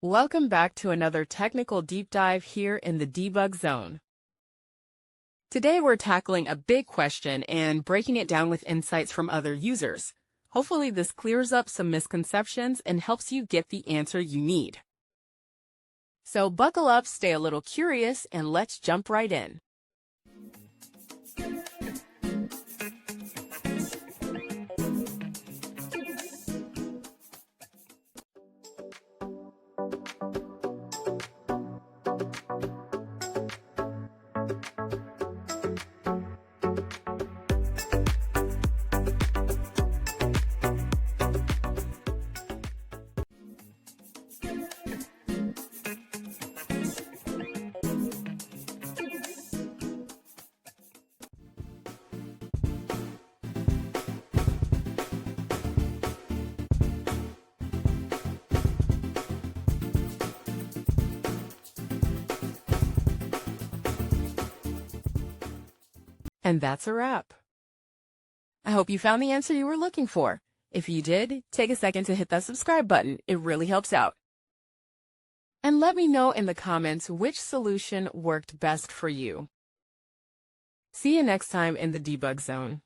Welcome back to another technical deep dive here in the debug zone. Today we're tackling a big question and breaking it down with insights from other users. Hopefully this clears up some misconceptions and helps you get the answer you need. So buckle up, stay a little curious, and let's jump right in. And that's a wrap. I hope you found the answer you were looking for. If you did, take a second to hit that subscribe button. It really helps out. And let me know in the comments which solution worked best for you. See you next time in the debug zone.